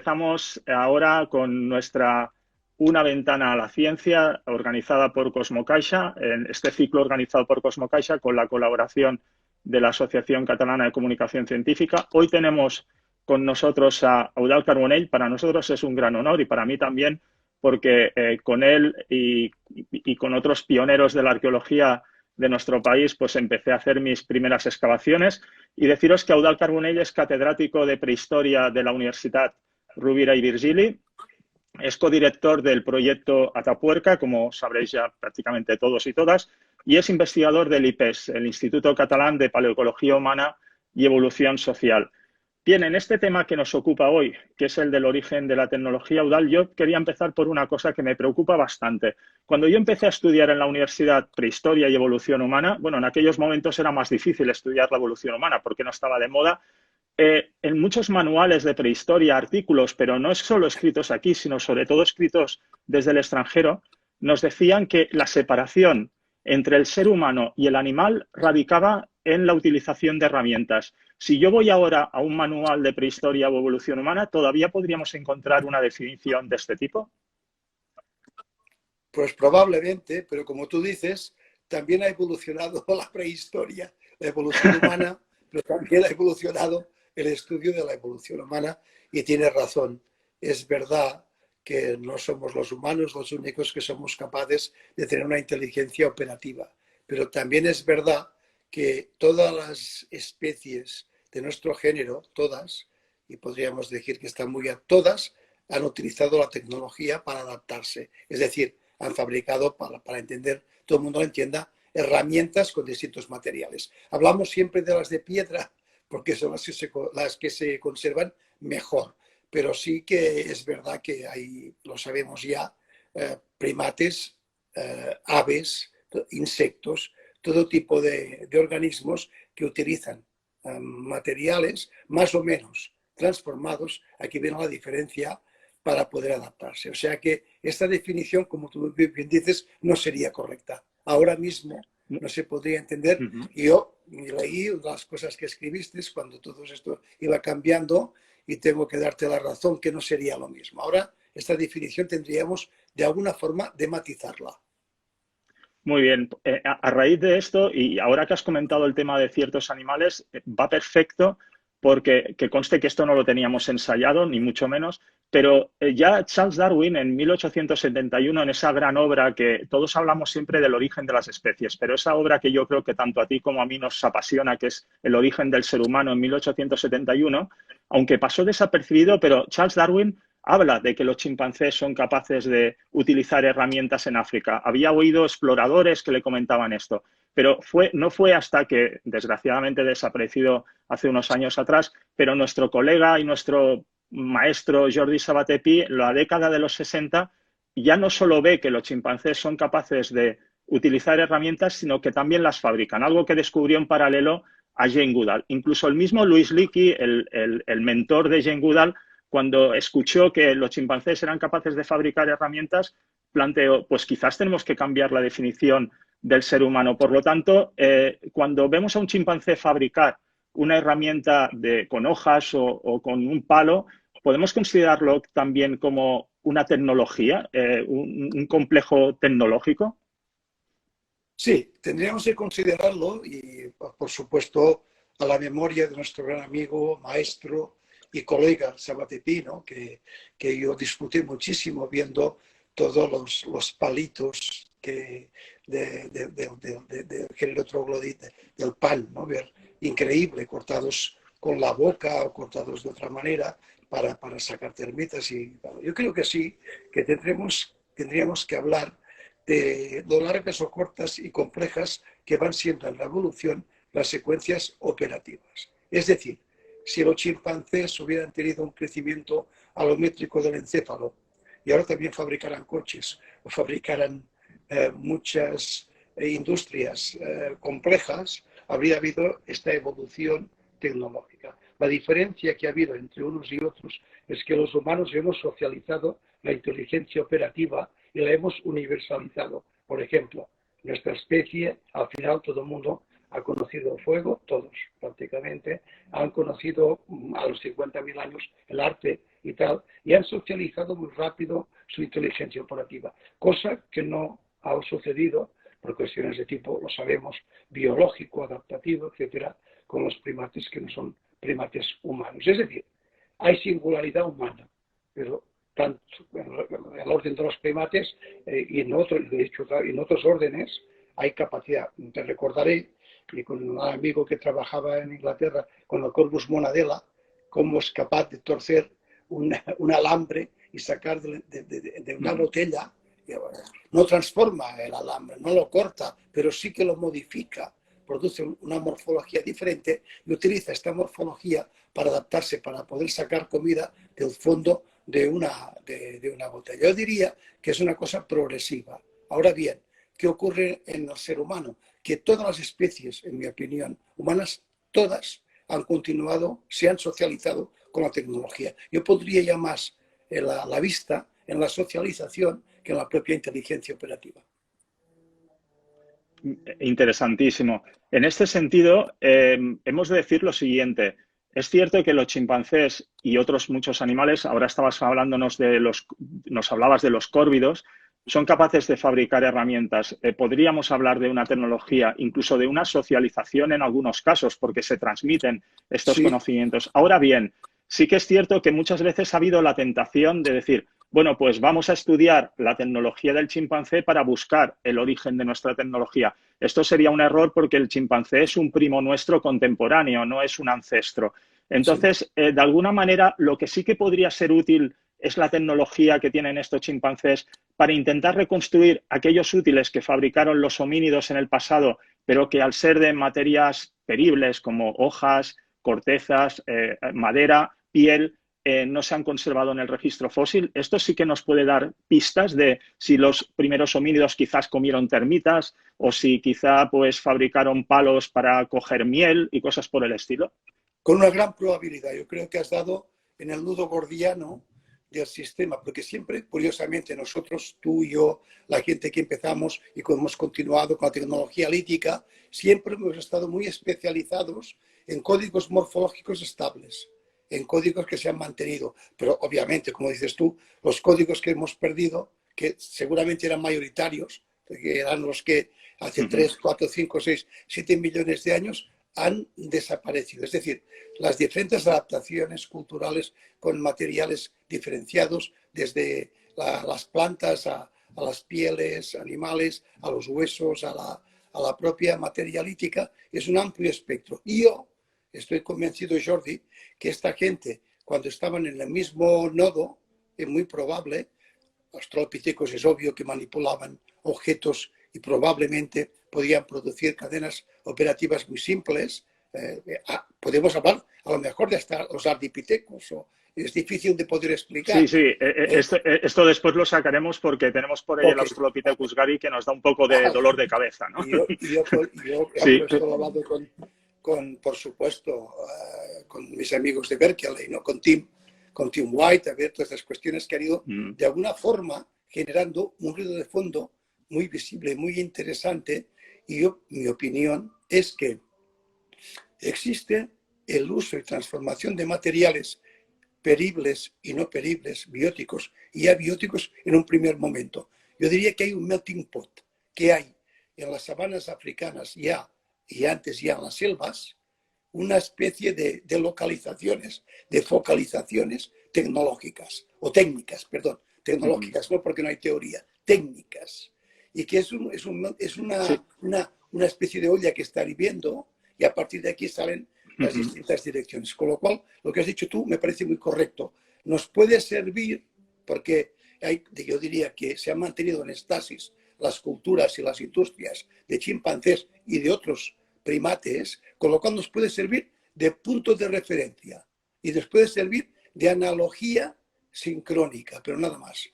empezamos ahora con nuestra Una ventana a la ciencia, organizada por Cosmocaixa, en este ciclo organizado por Cosmocaixa con la colaboración de la Asociación Catalana de Comunicación Científica. Hoy tenemos con nosotros a Eudald Carbonell. Para nosotros es un gran honor y para mí también, porque con él y con otros pioneros de la arqueología de nuestro país, pues empecé a hacer mis primeras excavaciones. Y deciros que Eudald Carbonell es catedrático de prehistoria de la Universitat Rovira i Virgili. Es codirector del proyecto Atapuerca, como sabréis ya prácticamente todos y todas, y es investigador del IPES, el Instituto Catalán de Paleoecología Humana y Evolución Social. Bien, en este tema que nos ocupa hoy, que es el del origen de la tecnología, Eudald, yo quería empezar por una cosa que me preocupa bastante. Cuando yo empecé a estudiar en la universidad prehistoria y evolución humana, bueno, en aquellos momentos era más difícil estudiar la evolución humana porque no estaba de moda. En muchos manuales de prehistoria, artículos, pero no es solo escritos aquí, sino sobre todo escritos desde el extranjero, nos decían que la separación entre el ser humano y el animal radicaba en la utilización de herramientas. Si yo voy ahora a un manual de prehistoria o evolución humana, ¿todavía podríamos encontrar una definición de este tipo? Pues probablemente, pero como tú dices, también ha evolucionado la prehistoria, la evolución humana, pero también ha evolucionado el estudio de la evolución humana y tienes razón. Es verdad que no somos los humanos los únicos que somos capaces de tener una inteligencia operativa, pero también es verdad que todas las especies de nuestro género, todas, y podríamos decir que están muy a todas, han utilizado la tecnología para adaptarse. Es decir, han fabricado, para entender, todo el mundo lo entienda, herramientas con distintos materiales. Hablamos siempre de las de piedra, porque son las que se conservan mejor. Pero sí que es verdad que hay, lo sabemos ya, primates, aves, insectos, todo tipo de organismos que utilizan materiales más o menos transformados. Aquí viene la diferencia para poder adaptarse. O sea que esta definición, como tú bien dices, no sería correcta. Ahora mismo no se podría entender. Y yo leí las cosas que escribiste cuando todo esto iba cambiando y tengo que darte la razón que no sería lo mismo. Ahora esta definición tendríamos de alguna forma de matizarla. Muy bien. A raíz de esto, y ahora que has comentado el tema de ciertos animales, va perfecto porque que conste que esto no lo teníamos ensayado, ni mucho menos, pero ya Charles Darwin en 1871, en esa gran obra que todos hablamos siempre del origen de las especies, pero esa obra que yo creo que tanto a ti como a mí nos apasiona, que es El origen del ser humano en 1871, aunque pasó desapercibido, pero Charles Darwin habla de que los chimpancés son capaces de utilizar herramientas en África. Había oído exploradores que le comentaban esto, pero no fue hasta que, desgraciadamente desaparecido hace unos años atrás, pero nuestro colega y nuestro maestro Jordi Sabaté Pi, en la década de los 60, ya no solo ve que los chimpancés son capaces de utilizar herramientas, sino que también las fabrican, algo que descubrió en paralelo a Jane Goodall. Incluso el mismo Louis Leakey, el mentor de Jane Goodall, cuando escuchó que los chimpancés eran capaces de fabricar herramientas, planteó, pues quizás tenemos que cambiar la definición del ser humano. Por lo tanto, cuando vemos a un chimpancé fabricar una herramienta con hojas o con un palo, podemos considerarlo también como una tecnología, un complejo tecnológico. Sí, tendríamos que considerarlo y, por supuesto, a la memoria de nuestro gran amigo, maestro y colega Sabaté Pi, ¿no? que yo disfruté muchísimo viendo todos los palitos del género troglodita, del pan, ¿no? Ver, increíble, cortados con la boca o cortados de otra manera para sacar termitas. Y bueno, yo creo que sí, que tendríamos que hablar de lo largas o cortas y complejas que van siendo en la evolución las secuencias operativas. Es decir, si los chimpancés hubieran tenido un crecimiento alométrico del encéfalo y ahora también fabricaran coches o fabricaran muchas industrias complejas, habría habido esta evolución tecnológica. La diferencia que ha habido entre unos y otros es que los humanos hemos socializado la inteligencia operativa y la hemos universalizado. Por ejemplo, nuestra especie, al final todo el mundo ha conocido el fuego, todos prácticamente, han conocido a los 50.000 años el arte y tal, y han socializado muy rápido su inteligencia operativa, cosa que no ha sucedido por cuestiones de tipo, lo sabemos, biológico, adaptativo, etcétera, con los primates que no son primates humanos. Es decir, hay singularidad humana, pero tanto en el orden de los primates y en otros, de hecho, en otros órdenes hay capacidad. Te recordaré, y con un amigo que trabajaba en Inglaterra con el Corvus monadela, cómo es capaz de torcer un alambre y sacar de una botella. No transforma el alambre, no lo corta, pero sí que lo modifica, produce una morfología diferente y utiliza esta morfología para adaptarse, para poder sacar comida del fondo de una botella. Yo diría que es una cosa progresiva. Ahora bien, ¿qué ocurre en el ser humano? Que todas las especies, en mi opinión, humanas, todas han continuado, se han socializado con la tecnología. Yo pondría ya más la vista en la socialización que en la propia inteligencia operativa. Interesantísimo. En este sentido, hemos de decir lo siguiente. Es cierto que los chimpancés y otros muchos animales, ahora estabas hablándonos nos hablabas de los córvidos, son capaces de fabricar herramientas. Podríamos hablar de una tecnología, incluso de una socialización en algunos casos, porque se transmiten estos conocimientos. Ahora bien, sí que es cierto que muchas veces ha habido la tentación de decir, bueno, pues vamos a estudiar la tecnología del chimpancé para buscar el origen de nuestra tecnología. Esto sería un error porque el chimpancé es un primo nuestro contemporáneo, no es un ancestro. Entonces, de alguna manera, lo que sí que podría ser útil es la tecnología que tienen estos chimpancés para intentar reconstruir aquellos útiles que fabricaron los homínidos en el pasado, pero que al ser de materias peribles como hojas, cortezas, madera, piel, no se han conservado en el registro fósil. Esto sí que nos puede dar pistas de si los primeros homínidos quizás comieron termitas o si quizá pues fabricaron palos para coger miel y cosas por el estilo. Con una gran probabilidad. Yo creo que has dado en el nudo gordiano del sistema, porque siempre, curiosamente, nosotros, tú y yo, la gente que empezamos y que hemos continuado con la tecnología lítica, siempre hemos estado muy especializados en códigos morfológicos estables, en códigos que se han mantenido. Pero obviamente, como dices tú, los códigos que hemos perdido, que seguramente eran mayoritarios, que eran los que hace 3, 4, 5, 6, 7 millones de años han desaparecido. Es decir, las diferentes adaptaciones culturales con materiales diferenciados, desde las plantas a las pieles animales, a los huesos, a la propia materia lítica, es un amplio espectro. Y yo estoy convencido, Jordi, que esta gente, cuando estaban en el mismo nodo, es muy probable, los australopithecus es obvio que manipulaban objetos y probablemente podían producir cadenas operativas muy simples. Podemos hablar a lo mejor de hasta los ardipithecus, es difícil de poder explicar. Sí, esto después lo sacaremos porque tenemos por ahí el Australopithecus gari que nos da un poco de dolor de cabeza, ¿no? Yo sí. Esto lo he hablado por supuesto, con mis amigos de Berkeley, ¿no? con Tim White, a ver todas estas cuestiones que han ido de alguna forma generando un ruido de fondo muy visible, muy interesante. Y mi opinión es que existe el uso y transformación de materiales peribles y no peribles, bióticos y abióticos en un primer momento. Yo diría que hay un melting pot, que hay en las sabanas africanas ya y antes ya en las selvas, una especie de localizaciones, de focalizaciones tecnológicas, o técnicas, perdón, tecnológicas, no porque no hay teoría, técnicas. Y que es una especie de olla que está hirviendo y a partir de aquí salen las distintas direcciones. Con lo cual, lo que has dicho tú me parece muy correcto. Nos puede servir porque yo diría que se han mantenido en estasis las culturas y las industrias de chimpancés y de otros primates, con lo cual nos puede servir de punto de referencia y nos puede servir de analogía sincrónica, pero nada más.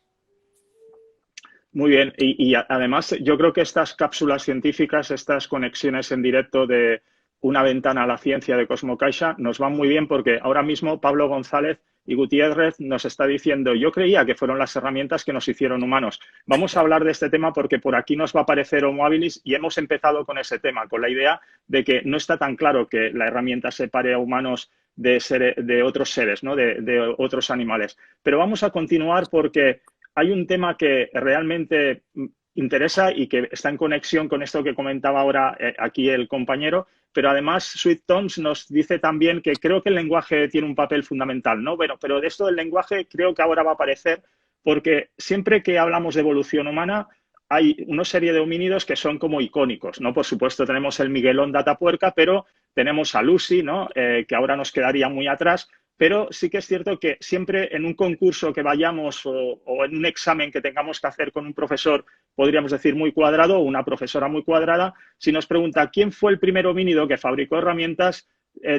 Muy bien, y además yo creo que estas cápsulas científicas, estas conexiones en directo de una ventana a la ciencia de Cosmo Caixa nos van muy bien porque ahora mismo Pablo González y Gutiérrez nos está diciendo, yo creía que fueron las herramientas que nos hicieron humanos. Vamos a hablar de este tema porque por aquí nos va a aparecer Homo habilis y hemos empezado con ese tema, con la idea de que no está tan claro que la herramienta separe a humanos de otros seres, ¿no? de otros animales. Pero vamos a continuar porque hay un tema que realmente interesa y que está en conexión con esto que comentaba ahora aquí el compañero, pero además Sweet Tones nos dice también que creo que el lenguaje tiene un papel fundamental, ¿no? Bueno, pero de esto del lenguaje creo que ahora va a aparecer porque siempre que hablamos de evolución humana hay una serie de homínidos que son como icónicos, ¿no? Por supuesto tenemos el Miguelón de Atapuerca, pero tenemos a Lucy, ¿no? Que ahora nos quedaría muy atrás, pero sí que es cierto que siempre en un concurso que vayamos o en un examen que tengamos que hacer con un profesor, podríamos decir muy cuadrado, o una profesora muy cuadrada, si nos pregunta quién fue el primer homínido que fabricó herramientas,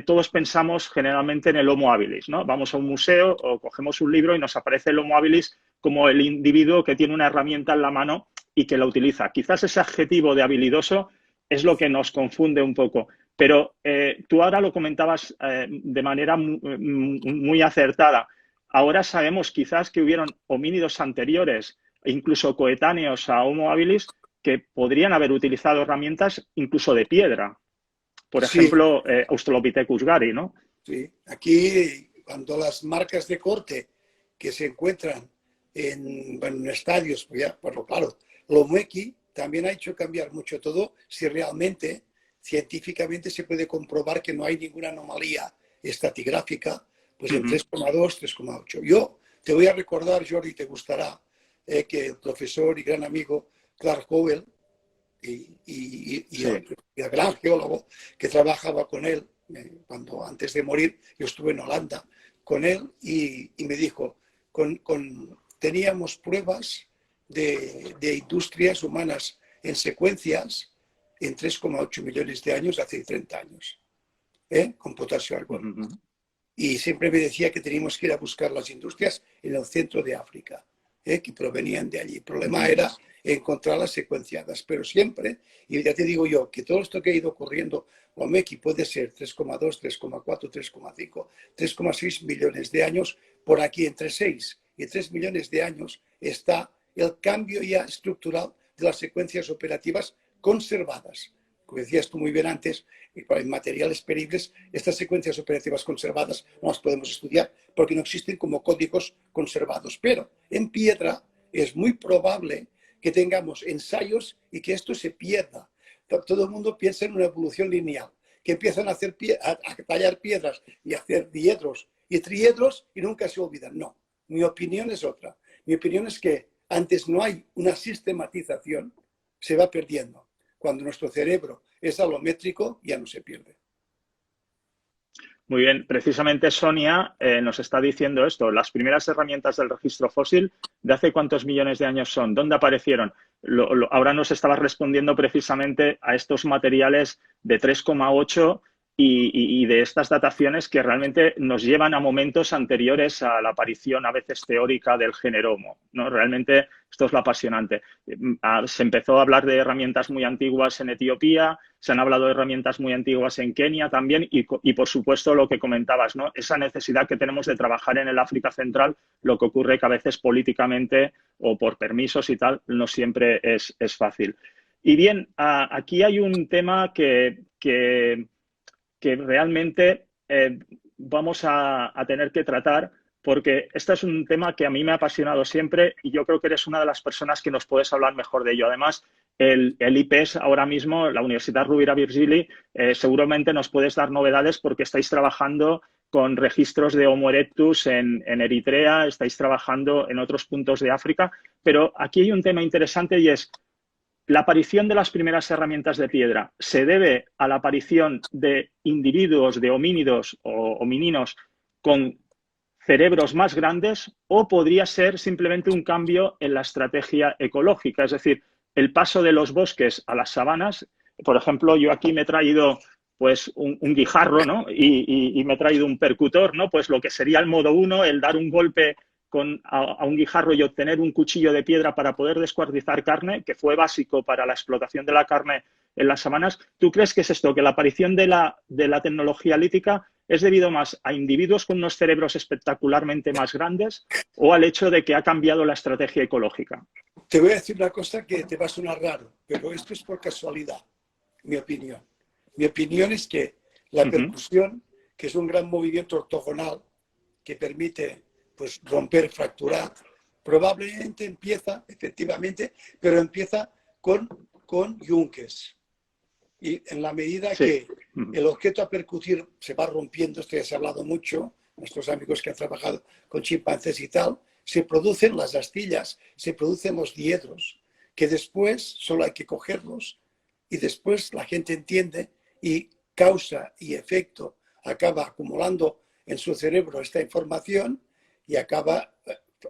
todos pensamos generalmente en el Homo habilis, ¿no? Vamos a un museo o cogemos un libro y nos aparece el Homo habilis como el individuo que tiene una herramienta en la mano y que la utiliza. Quizás ese adjetivo de habilidoso es lo que nos confunde un poco. Pero tú ahora lo comentabas de manera muy acertada. Ahora sabemos quizás que hubieron homínidos anteriores, incluso coetáneos a Homo habilis, que podrían haber utilizado herramientas incluso de piedra. Por ejemplo, Australopithecus gari, ¿no? Sí, aquí cuando las marcas de corte que se encuentran en estadios, pues ya, bueno, claro, Lomueki también ha hecho cambiar mucho todo si realmente científicamente se puede comprobar que no hay ninguna anomalía estratigráfica, pues en 3,2, 3,8. Yo te voy a recordar, Jordi, te gustará, que el profesor y gran amigo Clark Howell y el gran geólogo que trabajaba con él, cuando antes de morir yo estuve en Holanda con él y me dijo, teníamos pruebas de industrias humanas en secuencias en 3,8 millones de años, hace 30 años, con potasio argón. Y siempre me decía que teníamos que ir a buscar las industrias en el centro de África, que provenían de allí. El problema era encontrarlas secuenciadas, pero siempre, y ya te digo yo, que todo esto que ha ido ocurriendo, Lomueki puede ser 3,2, 3,4, 3,5, 3,6 millones de años, por aquí entre 6 y 3 millones de años está el cambio ya estructural de las secuencias operativas conservadas. Como decías tú muy bien antes, en materiales peribles, estas secuencias operativas conservadas no las podemos estudiar porque no existen como códigos conservados. Pero en piedra es muy probable que tengamos ensayos y que esto se pierda. Todo el mundo piensa en una evolución lineal, que empiezan a tallar piedras y a hacer diedros y triedros y nunca se olvidan. No, mi opinión es otra. Mi opinión es que antes no hay una sistematización, se va perdiendo. Cuando nuestro cerebro es alométrico, ya no se pierde. Muy bien, precisamente Sonia nos está diciendo esto. Las primeras herramientas del registro fósil, ¿de hace cuántos millones de años son? ¿Dónde aparecieron? Ahora nos estabas respondiendo precisamente a estos materiales de 3,8 y de estas dataciones que realmente nos llevan a momentos anteriores a la aparición a veces teórica del género Homo, ¿no? Realmente esto es lo apasionante. Se empezó a hablar de herramientas muy antiguas en Etiopía, se han hablado de herramientas muy antiguas en Kenia también y por supuesto lo que comentabas, ¿no? Esa necesidad que tenemos de trabajar en el África Central, lo que ocurre que a veces políticamente o por permisos y tal no siempre es fácil. Y bien, aquí hay un tema que realmente vamos a tener que tratar porque este es un tema que a mí me ha apasionado siempre y yo creo que eres una de las personas que nos puedes hablar mejor de ello. Además, el IPES ahora mismo, la Universidad Rovira Virgili, seguramente nos puedes dar novedades porque estáis trabajando con registros de Homo erectus en Eritrea, estáis trabajando en otros puntos de África, pero aquí hay un tema interesante y es la aparición de las primeras herramientas de piedra se debe a la aparición de individuos, de homínidos o homininos con cerebros más grandes o podría ser simplemente un cambio en la estrategia ecológica, es decir, el paso de los bosques a las sabanas. Por ejemplo, yo aquí me he traído pues un guijarro, ¿no? y me he traído un percutor, ¿no? Pues lo que sería el modo 1, el dar un golpe a un guijarro y obtener un cuchillo de piedra para poder descuartizar carne, que fue básico para la explotación de la carne en las sabanas. ¿Tú crees que es esto, que la aparición de la tecnología lítica ¿Es debido más a individuos con unos cerebros espectacularmente más grandes o al hecho de que ha cambiado la estrategia ecológica? Te voy a decir una cosa que te va a sonar raro, pero esto es por casualidad, mi opinión. Mi opinión es que la percusión, que es un gran movimiento ortogonal que permite pues, romper, fracturar, probablemente empieza, efectivamente, pero empieza con yunques. Y en la medida que el objeto a percutir se va rompiendo, esto ya se ha hablado mucho, nuestros amigos que han trabajado con chimpancés y tal, se producen las astillas, se producen los diedros, que después solo hay que cogerlos y después la gente entiende y causa y efecto acaba acumulando en su cerebro esta información y acaba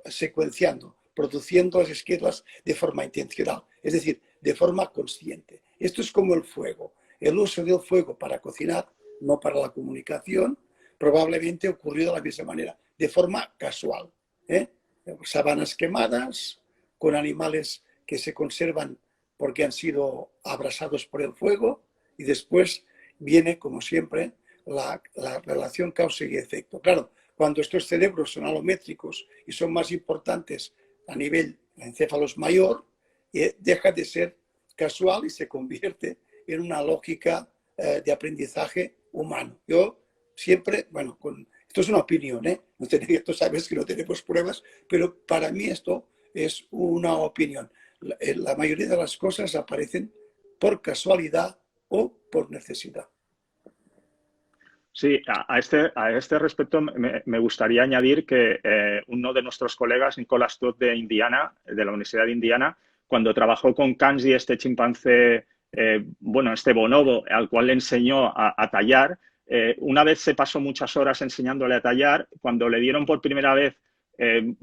secuenciando, produciendo las esquelas de forma intencional, es decir, de forma consciente. Esto es como el fuego. El uso del fuego para cocinar, no para la comunicación, probablemente ocurrió de la misma manera, de forma casual. Sabanas quemadas, con animales que se conservan porque han sido abrasados por el fuego, y después viene, como siempre, la relación causa y efecto. Claro, cuando estos cerebros son alométricos y son más importantes a nivel encéfalos mayor, deja de ser casual y se convierte en una lógica de aprendizaje humano. Yo siempre, bueno, esto es una opinión, tú sabes que no tenemos pruebas, pero para mí esto es una opinión. La mayoría de las cosas aparecen por casualidad o por necesidad. Sí, a este respecto me gustaría añadir que uno de nuestros colegas, Nicholas Todd de Indiana, de la Universidad de Indiana, cuando trabajó con Kanji, este chimpancé, este bonobo, al cual le enseñó a tallar, una vez se pasó muchas horas enseñándole a tallar, cuando le dieron por primera vez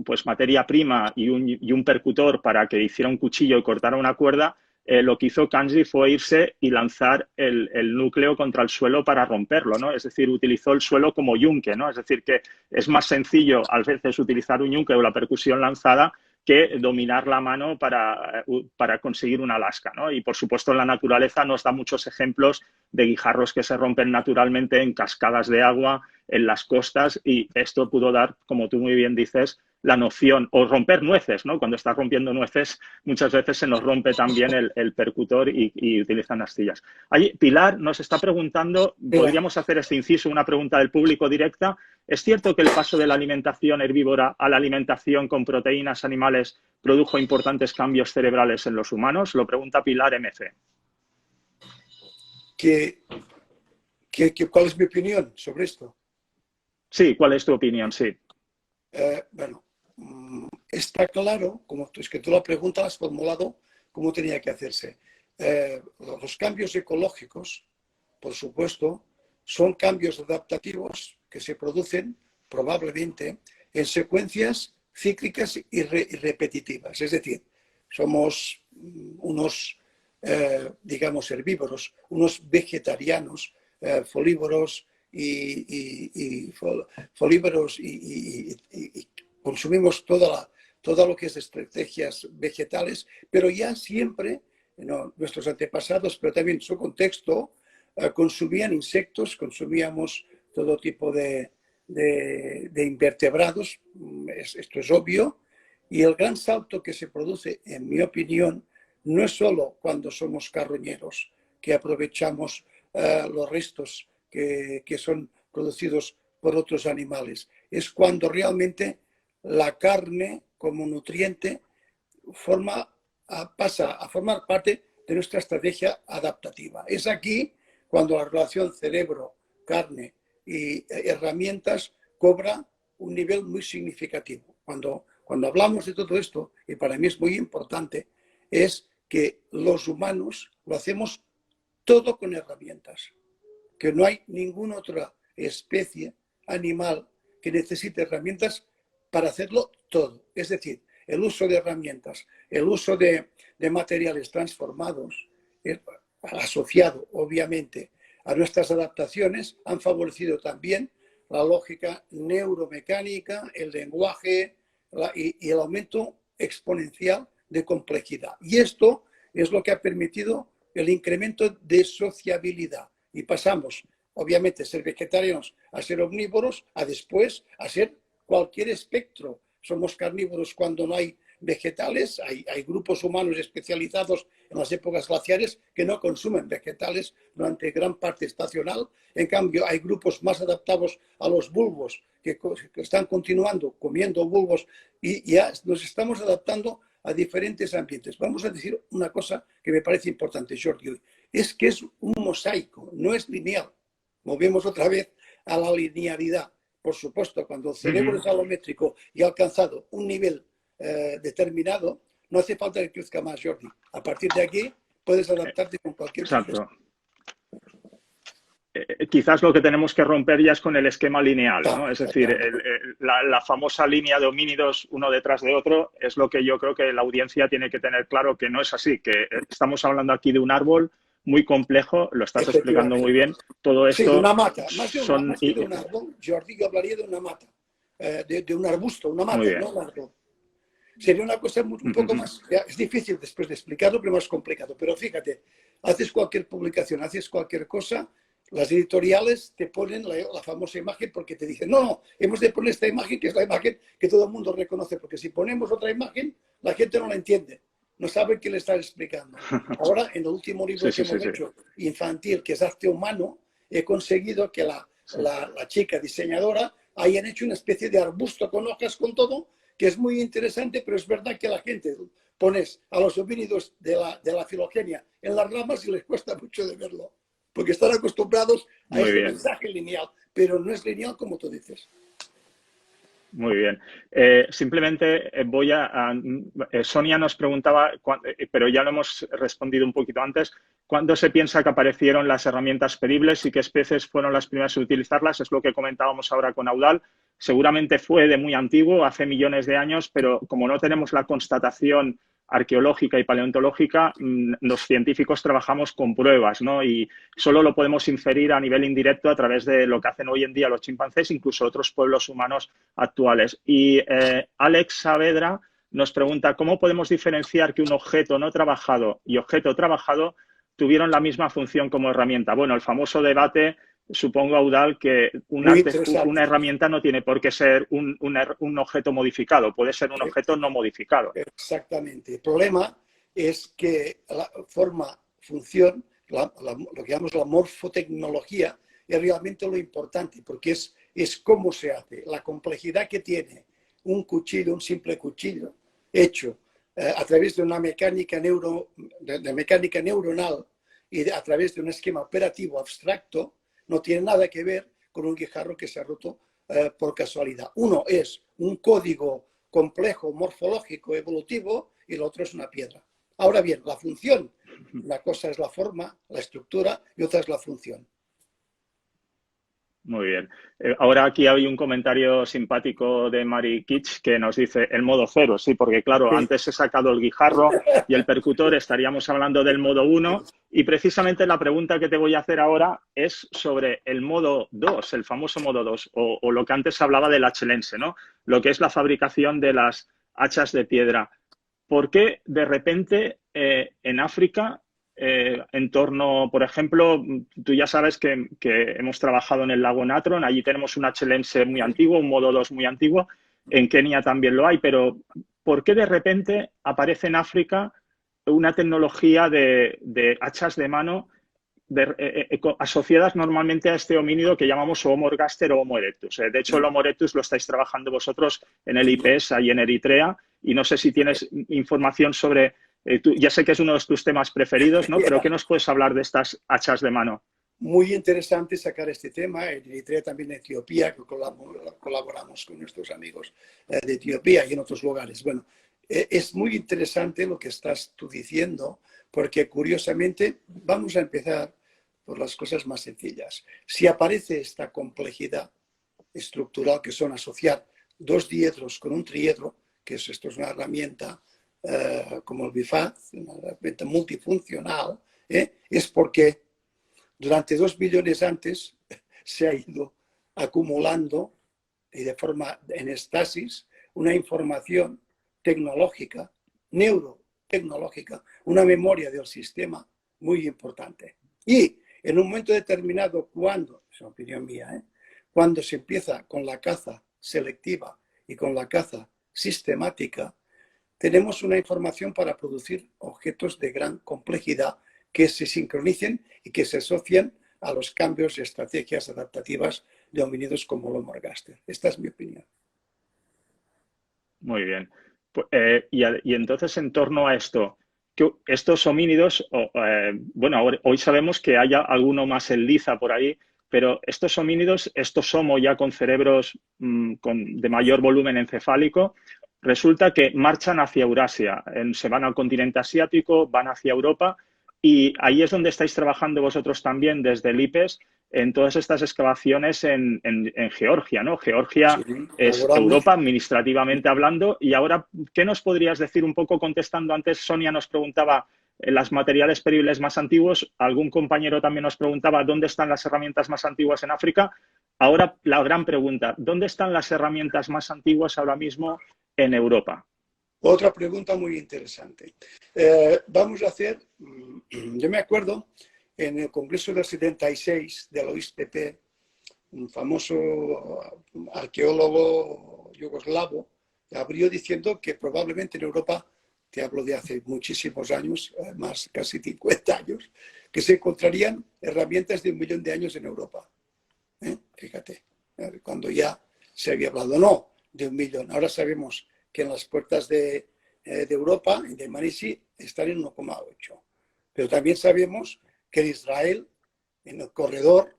pues materia prima y un percutor para que hiciera un cuchillo y cortara una cuerda, lo que hizo Kanji fue irse y lanzar el núcleo contra el suelo para romperlo, ¿no? Es decir, utilizó el suelo como yunque, ¿no? Es decir, que es más sencillo a veces utilizar un yunque o la percusión lanzada que dominar la mano para conseguir una lasca, ¿no? Y, por supuesto, la naturaleza nos da muchos ejemplos de guijarros que se rompen naturalmente en cascadas de agua, en las costas, y esto pudo dar, como tú muy bien dices, la noción, o romper nueces, ¿no? Cuando estás rompiendo nueces, muchas veces se nos rompe también el percutor y utilizan astillas. Ahí, Pilar nos está preguntando, podríamos hacer este inciso, una pregunta del público directa. ¿Es cierto que el paso de la alimentación herbívora a la alimentación con proteínas animales produjo importantes cambios cerebrales en los humanos? Lo pregunta Pilar MC. ¿Cuál es mi opinión sobre esto? Sí, ¿cuál es tu opinión? Sí. Bueno, está claro, es que tú la pregunta la has formulado cómo tenía que hacerse. Los cambios ecológicos, por supuesto, son cambios adaptativos que se producen probablemente en secuencias cíclicas y repetitivas. Es decir, somos unos, digamos, herbívoros, unos vegetarianos, folívoros y consumimos todo lo que es estrategias vegetales, pero ya siempre, nuestros antepasados, pero también en su contexto, consumían insectos, consumíamos todo tipo de invertebrados, esto es obvio, y el gran salto que se produce, en mi opinión, no es solo cuando somos carroñeros, que aprovechamos los restos que son producidos por otros animales, es cuando realmente la carne como nutriente pasa a formar parte de nuestra estrategia adaptativa. Es aquí cuando la relación cerebro-carne y herramientas cobra un nivel muy significativo. Cuando hablamos de todo esto, y para mí es muy importante, es que los humanos lo hacemos todo con herramientas, que no hay ninguna otra especie animal que necesite herramientas para hacerlo todo. Es decir, el uso de herramientas, el uso de materiales transformados, asociado obviamente a nuestras adaptaciones, han favorecido también la lógica neuromecánica, el lenguaje y el aumento exponencial de complejidad. Y esto es lo que ha permitido el incremento de sociabilidad. Y pasamos obviamente, ser vegetarianos a ser omnívoros, a después a ser cualquier espectro. Somos carnívoros cuando no hay vegetales, hay grupos humanos especializados en las épocas glaciares que no consumen vegetales durante gran parte estacional. En cambio, hay grupos más adaptados a los bulbos que están continuando comiendo bulbos y ya nos estamos adaptando a diferentes ambientes. Vamos a decir una cosa que me parece importante, Jordi, es que es un mosaico, no es lineal. Volvemos otra vez a la linealidad. Por supuesto, cuando el cerebro es alométrico y ha alcanzado un nivel determinado, no hace falta que crezca más, Jordi. A partir de aquí puedes adaptarte con cualquier proceso. Exacto. Quizás lo que tenemos que romper ya es con el esquema lineal, ¿no? Es decir, la famosa línea de homínidos uno detrás de otro es lo que yo creo que la audiencia tiene que tener claro que no es así, que estamos hablando aquí de un árbol muy complejo, lo estás explicando muy bien. Todo esto sí, de una mata, más que de un árbol, Jordi, yo hablaría de una mata, de un arbusto, una mata, no un árbol. Sería una cosa un poco más, es difícil después de explicarlo, pero más complicado. Pero fíjate, haces cualquier publicación, haces cualquier cosa, las editoriales te ponen la famosa imagen porque te dicen, no, hemos de poner esta imagen, que es la imagen que todo el mundo reconoce, porque si ponemos otra imagen, la gente no la entiende, no sabe qué le estás explicando. Ahora, en el último libro que hemos hecho, infantil, que es Arte Humano, he conseguido que la chica diseñadora hayan hecho una especie de arbusto con hojas, con todo, que es muy interesante, pero es verdad que la gente pones a los homínidos de la filogenia en las ramas y les cuesta mucho de verlo, porque están acostumbrados a ese mensaje lineal, pero no es lineal como tú dices. Muy bien. Simplemente Sonia nos preguntaba, pero ya lo hemos respondido un poquito antes, ¿cuándo se piensa que aparecieron las herramientas pedibles y qué especies fueron las primeras en utilizarlas? Es lo que comentábamos ahora con Eudald. Seguramente fue de muy antiguo, hace millones de años, pero como no tenemos la constatación arqueológica y paleontológica, los científicos trabajamos con pruebas, ¿no? Y solo lo podemos inferir a nivel indirecto a través de lo que hacen hoy en día los chimpancés, incluso otros pueblos humanos actuales. Y Alex Saavedra nos pregunta, ¿cómo podemos diferenciar que un objeto no trabajado y objeto trabajado tuvieron la misma función como herramienta? Bueno, el famoso debate, supongo, Eudald, que una herramienta no tiene por qué ser un objeto modificado, puede ser un objeto no modificado. Exactamente. El problema es que la función, lo que llamamos la morfotecnología, es realmente lo importante, porque es cómo se hace, la complejidad que tiene un cuchillo, un simple cuchillo, hecho a través de una mecánica neuronal y a través de un esquema operativo abstracto, no tiene nada que ver con un guijarro que se ha roto por casualidad. Uno es un código complejo, morfológico, evolutivo, y el otro es una piedra. Ahora bien, la función, una cosa es la forma, la estructura, y otra es la función. Muy bien. Ahora aquí hay un comentario simpático de Mari Kitsch que nos dice el modo 0, sí, porque claro, antes he sacado el guijarro y el percutor, estaríamos hablando del modo 1 y precisamente la pregunta que te voy a hacer ahora es sobre el modo 2, el famoso modo 2 o lo que antes se hablaba del hachelense, ¿no? Lo que es la fabricación de las hachas de piedra. ¿Por qué de repente en África en torno, por ejemplo, tú ya sabes que hemos trabajado en el lago Natron, allí tenemos un hachelense muy antiguo, un modo 2 muy antiguo, en Kenia también lo hay, pero ¿por qué de repente aparece en África una tecnología de hachas de mano asociadas normalmente a este homínido que llamamos Homo ergaster o Homo erectus? De hecho, el Homo erectus lo estáis trabajando vosotros en el IPS, ahí en Eritrea, y no sé si tienes información sobre... ya sé que es uno de tus temas preferidos, ¿no? Pero ¿qué nos puedes hablar de estas hachas de mano? Muy interesante sacar este tema. En Eritrea, también en Etiopía, que colaboramos con nuestros amigos de Etiopía y en otros lugares. Bueno, es muy interesante lo que estás tú diciendo, porque curiosamente vamos a empezar por las cosas más sencillas. Si aparece esta complejidad estructural, que son asociar dos diedros con un triedro, que esto es una herramienta como el BIFAZ, una herramienta multifuncional, es porque durante 2 millones antes se ha ido acumulando y de forma en estasis una información tecnológica, neurotecnológica, una memoria del sistema muy importante. Y En un momento determinado, cuando, es una opinión mía, cuando se empieza con la caza selectiva y con la caza sistemática, tenemos una información para producir objetos de gran complejidad que se sincronicen y que se asocian a los cambios y estrategias adaptativas de homínidos como Homo ergaster. Esta es mi opinión. Muy bien. Y entonces, en torno a esto, que estos homínidos, bueno, hoy sabemos que hay alguno más en liza por ahí, pero estos homínidos, estos Homo ya con cerebros de mayor volumen encefálico, resulta que marchan hacia Eurasia, se van al continente asiático, van hacia Europa, y ahí es donde estáis trabajando vosotros también desde el IPES en todas estas excavaciones en Georgia, ¿no? Georgia Sí, es Europa administrativamente hablando. Y ahora, ¿qué nos podrías decir un poco contestando? Antes Sonia nos preguntaba las materiales peribles más antiguos, algún compañero también nos preguntaba dónde están las herramientas más antiguas en África. Ahora la gran pregunta, ¿dónde están las herramientas más antiguas ahora mismo en Europa? Otra pregunta muy interesante. Vamos a hacer, yo me acuerdo, en el Congreso del 76 de la OISPP, un famoso arqueólogo yugoslavo abrió diciendo que probablemente en Europa, te hablo de hace muchísimos años, más casi 50 años, que se encontrarían herramientas de 1 millón de años en Europa. Fíjate, cuando ya se había hablado, no, de 1 millón. Ahora sabemos que en las puertas de Europa, de Manisi, están en 1,8. Pero también sabemos que en Israel, en el corredor,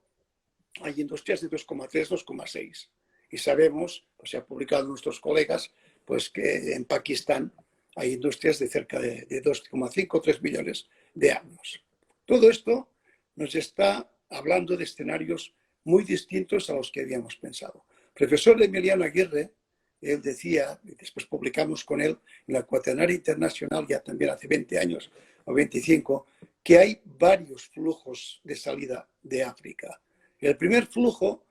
hay industrias de 2,3, 2,6. Y sabemos, pues se ha publicado nuestros colegas, pues que en Pakistán hay industrias de cerca de 2,5, 3 millones de años. Todo esto nos está hablando de escenarios muy distintos a los que habíamos pensado. El profesor Emiliano Aguirre, él decía, y después publicamos con él en la Cuaternaria Internacional, ya también hace 20 años o 25, que hay varios flujos de salida de África. El primer flujo,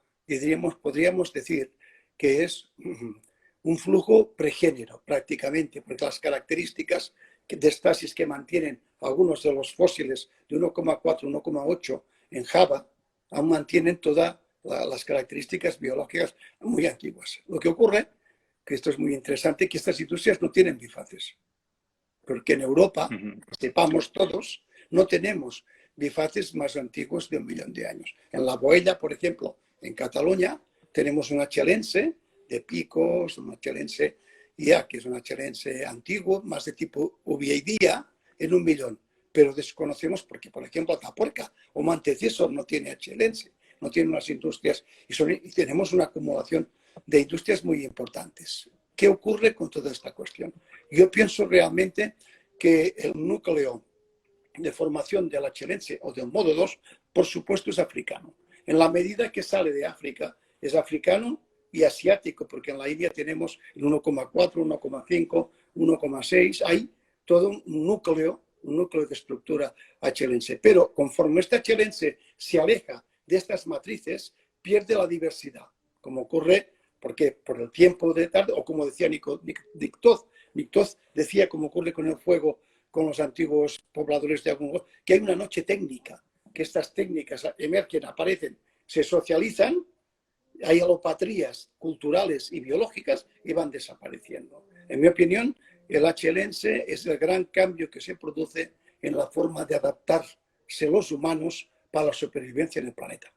podríamos decir que es un flujo pregénero prácticamente, porque las características de estasis que mantienen algunos de los fósiles de 1,4, 1,8 en Java, aún mantienen todas las características biológicas muy antiguas. Lo que ocurre, que esto es muy interesante, que estas industrias no tienen bifaces, porque en Europa, sepamos todos, no tenemos bifaces más antiguos de 1 millón de años. En la Boella, por ejemplo, en Cataluña, tenemos un achelense de picos, un achelense IA, que es un achelense antiguo, más de tipo Uvieidía, en 1 millón. Pero desconocemos porque, por ejemplo, Atapuerca o Montecísor no tiene achelense, no tiene unas industrias y tenemos una acumulación de industrias muy importantes. ¿Qué ocurre con toda esta cuestión? Yo pienso realmente que el núcleo de formación del achelense o del modo 2, por supuesto, es africano. En la medida que sale de África, es africano y asiático, porque en la India tenemos el 1,4, 1,5, 1,6. Hay todo un núcleo de estructura achelense. Pero conforme este achelense se aleja de estas matrices, pierde la diversidad, como ocurre porque por el tiempo de tarde, o como decía Nictoz decía, como ocurre con el fuego, con los antiguos pobladores de algún, que hay una noche técnica, que estas técnicas emergen, aparecen, se socializan, hay alopatrías culturales y biológicas y van desapareciendo. En mi opinión, el achelense es el gran cambio que se produce en la forma de adaptarse los humanos para la supervivencia en el planeta.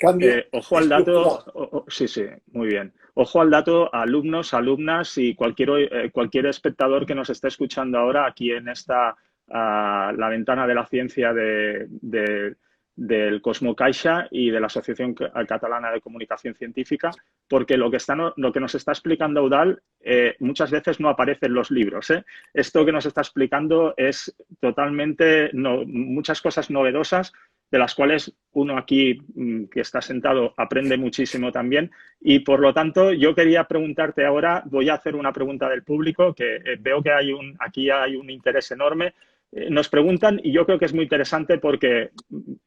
Cambio ojo al dato, sí, muy bien. Ojo al dato, alumnos, alumnas y cualquier espectador que nos esté escuchando ahora aquí en la ventana de la ciencia del Cosmo Caixa y de la Asociación Catalana de Comunicación Científica, porque lo que nos está explicando Eudald muchas veces no aparece en los libros. Esto que nos está explicando es totalmente, muchas cosas novedosas, de las cuales uno aquí que está sentado aprende muchísimo también. Y por lo tanto, yo quería preguntarte ahora, voy a hacer una pregunta del público, que veo que aquí hay un interés enorme. Nos preguntan, y yo creo que es muy interesante porque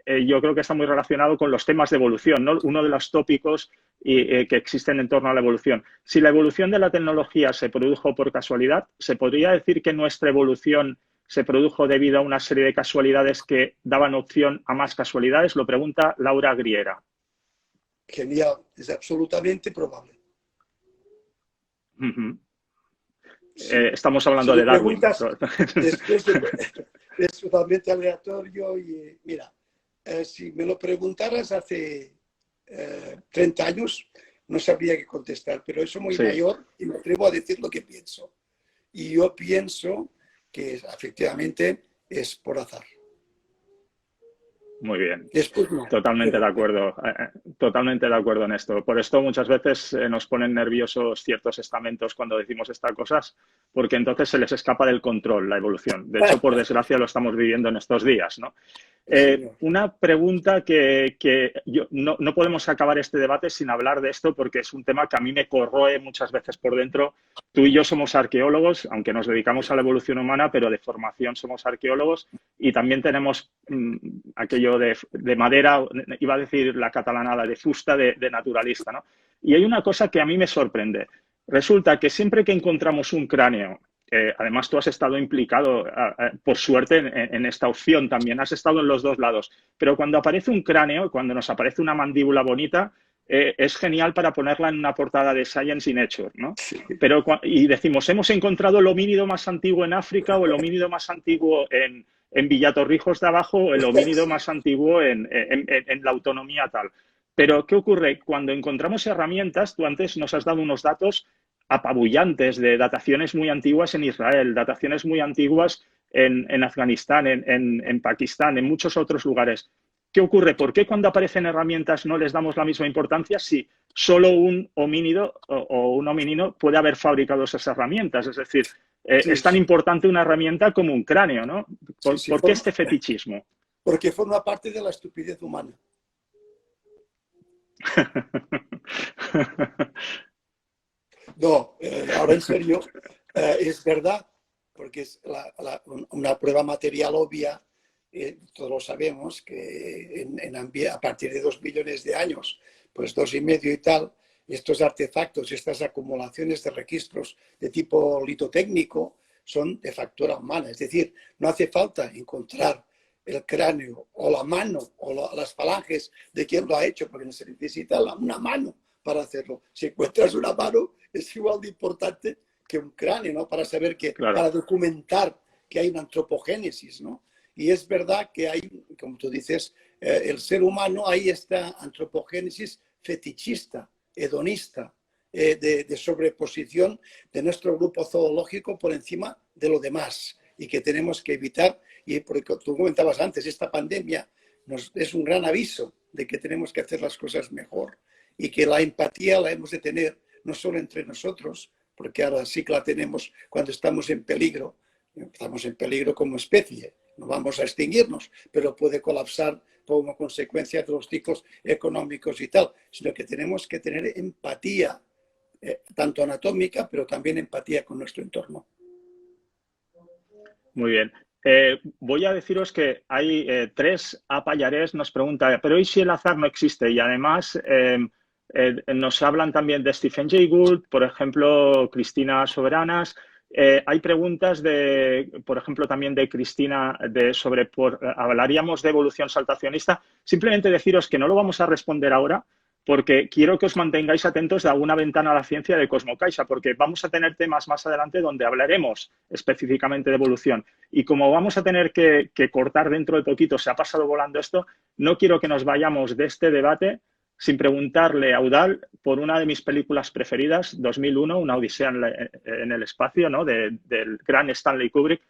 yo creo que está muy relacionado con los temas de evolución, ¿no? Uno de los tópicos que existen en torno a la evolución. Si la evolución de la tecnología se produjo por casualidad, ¿se podría decir que nuestra evolución se produjo debido a una serie de casualidades que daban opción a más casualidades? Lo pregunta Laura Griera. Genial, es absolutamente probable. Sí. Estamos hablando de Darwin. Después es totalmente aleatorio y mira, si me lo preguntaras hace 30 años, no sabría qué contestar, pero soy muy mayor y me atrevo a decir lo que pienso. Y yo pienso que efectivamente es por azar. Muy bien. Después no. Totalmente de acuerdo. Totalmente de acuerdo en esto. Por esto muchas veces nos ponen nerviosos ciertos estamentos cuando decimos estas cosas, porque entonces se les escapa del control la evolución. De hecho, por desgracia, lo estamos viviendo en estos días, ¿no? Una pregunta que no podemos acabar este debate sin hablar de esto, porque es un tema que a mí me corroe muchas veces por dentro. Tú y yo somos arqueólogos, aunque nos dedicamos a la evolución humana, pero de formación somos arqueólogos y también tenemos aquello de madera, iba a decir la catalanada, de fusta de naturalista, ¿no? Y hay una cosa que a mí me sorprende. Resulta que siempre que encontramos un cráneo, además tú has estado implicado, por suerte, en esta opción también, has estado en los dos lados, pero cuando aparece un cráneo, cuando nos aparece una mandíbula bonita, es genial para ponerla en una portada de Science in Nature, ¿no? Pero, y decimos, hemos encontrado el homínido más antiguo en África o el homínido más antiguo en Villatorrijos de Abajo o el homínido más antiguo en la autonomía tal. Pero, ¿qué ocurre? Cuando encontramos herramientas, tú antes nos has dado unos datos apabullantes de dataciones muy antiguas en Israel, dataciones muy antiguas en Afganistán, en Pakistán, en muchos otros lugares. ¿Qué ocurre? ¿Por qué cuando aparecen herramientas no les damos la misma importancia si solo un homínido o un hominino puede haber fabricado esas herramientas? Es decir, es tan importante una herramienta como un cráneo, ¿no? ¿Por qué este fetichismo? Porque forma parte de la estupidez humana. No, ahora en serio, es verdad, porque es una prueba material obvia, todos lo sabemos, que a partir de 2 millones de años, pues 2,5 y tal, estos artefactos, estas acumulaciones de registros de tipo litotécnico son de factura humana. Es decir, no hace falta encontrar el cráneo o la mano o las falanges de quien lo ha hecho, porque se necesita una mano para hacerlo. Si encuentras una mano, es igual de importante que un cráneo, ¿no? Para saber que, claro, para documentar que hay una antropogénesis, ¿no? Y es verdad que hay, como tú dices, el ser humano, hay esta antropogénesis fetichista, hedonista, de sobreposición de nuestro grupo zoológico por encima de lo demás y que tenemos que evitar. Y porque tú comentabas antes, esta pandemia es un gran aviso de que tenemos que hacer las cosas mejor y que la empatía la hemos de tener no solo entre nosotros, porque ahora sí que la tenemos cuando estamos en peligro como especie, no vamos a extinguirnos, pero puede colapsar como consecuencia de los ciclos económicos y tal, sino que tenemos que tener empatía, tanto anatómica, pero también empatía con nuestro entorno. Muy bien. Voy a deciros que hay 3 Apayarés nos pregunta, pero ¿y si el azar no existe? Y además nos hablan también de Stephen Jay Gould, por ejemplo, Cristina Soberanas. Hay preguntas por ejemplo, también de Cristina hablaríamos de evolución saltacionista. Simplemente deciros que no lo vamos a responder ahora, porque quiero que os mantengáis atentos de alguna ventana a la ciencia de Cosmo Caixa, porque vamos a tener temas más adelante donde hablaremos específicamente de evolución. Y como vamos a tener que cortar dentro de poquito, se ha pasado volando esto, no quiero que nos vayamos de este debate sin preguntarle a Eudald por una de mis películas preferidas, 2001, Una odisea en el espacio, ¿no? del gran Stanley Kubrick.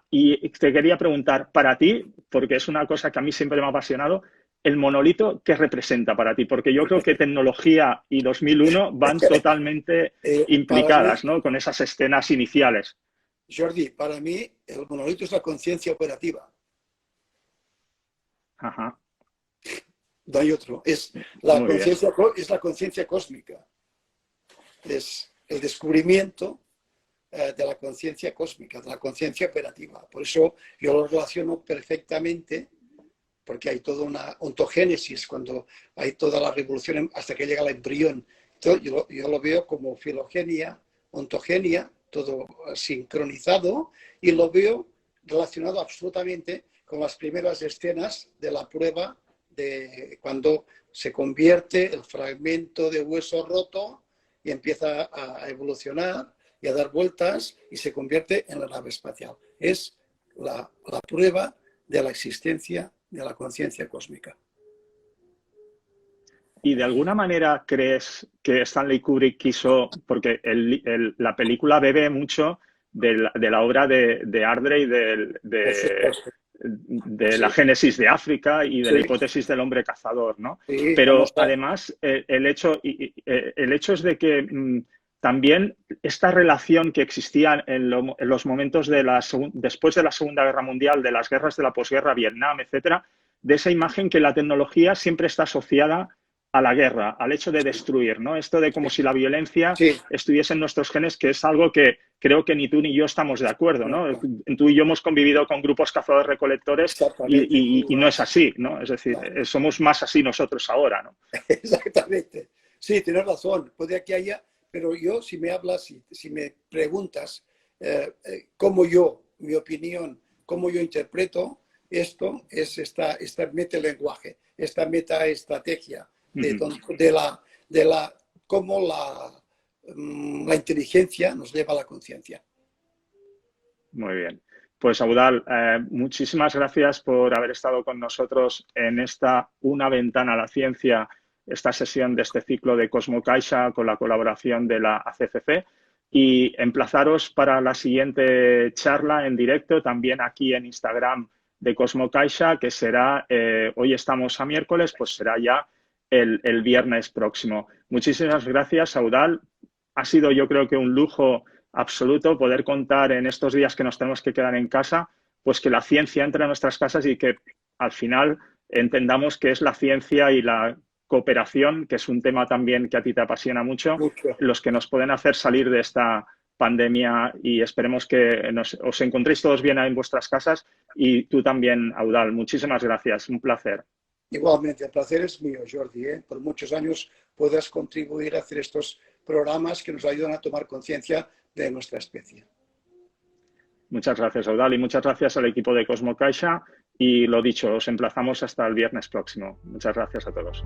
Y te quería preguntar, para ti, porque es una cosa que a mí siempre me ha apasionado, el monolito, ¿qué representa para ti? Porque yo creo que tecnología y 2001 van totalmente implicadas, ¿no? Con esas escenas iniciales. Jordi, para mí el monolito es la conciencia operativa. Ajá. No hay otro. Es la conciencia cósmica. Es el descubrimiento de la conciencia cósmica, de la conciencia operativa. Por eso yo lo relaciono perfectamente, porque hay toda una ontogénesis, cuando hay toda la revolución hasta que llega el embrión. Entonces, yo lo veo como filogenia, ontogenia todo sincronizado, y lo veo relacionado absolutamente con las primeras escenas de la prueba de cuando se convierte el fragmento de hueso roto y empieza a evolucionar y a dar vueltas y se convierte en la nave espacial. Es la prueba de la existencia de la conciencia cósmica. ¿Y de alguna manera crees que Stanley Kubrick quiso, porque la película bebe mucho de la obra de Ardrey, de la Sí, génesis de África y de la sí, hipótesis del hombre cazador, ¿no? sí, Pero vamos a... además el hecho es de que también esta relación que existía en los momentos después de la Segunda Guerra Mundial, de las guerras de la posguerra, Vietnam, etcétera, de esa imagen que la tecnología siempre está asociada a la guerra, al hecho de destruir, ¿no? Esto de como si la violencia Sí, estuviese en nuestros genes, que es algo que creo que ni tú ni yo estamos de acuerdo, no, ¿no? no, Tú y yo hemos convivido con grupos cazadores-recolectores exactamente. y no es así, ¿no? Es decir, No, no. somos más así nosotros ahora, ¿no? Exactamente. Sí, tienes razón. Puede que haya, pero yo, si me hablas, si me preguntas cómo yo, mi opinión, cómo yo interpreto esto, es esta metalenguaje, esta metaestrategia Ujú. de cómo la inteligencia nos lleva a la conciencia. Muy bien. Pues Audal, muchísimas gracias por haber estado con nosotros en esta Una ventana a la ciencia, esta sesión de este ciclo de Cosmo Caixa con la colaboración de la ACCC y emplazaros para la siguiente charla en directo también aquí en Instagram de Cosmo Caixa, que será, hoy estamos a miércoles, pues será ya el viernes próximo. Muchísimas gracias, Audal. Ha sido, yo creo que un lujo absoluto poder contar en estos días que nos tenemos que quedar en casa, pues que la ciencia entre a nuestras casas y que al final entendamos que es la ciencia y la cooperación, que es un tema también que a ti te apasiona mucho, Mucho. los que nos pueden hacer salir de esta pandemia y esperemos que os encontréis todos bien en vuestras casas y tú también, Audal. Muchísimas gracias, un placer. Igualmente, el placer es mío, Jordi. Por muchos años puedas contribuir a hacer estos programas que nos ayudan a tomar conciencia de nuestra especie. Muchas gracias, Audal, y muchas gracias al equipo de Cosmo Caixa. Y lo dicho, os emplazamos hasta el viernes próximo. Muchas gracias a todos.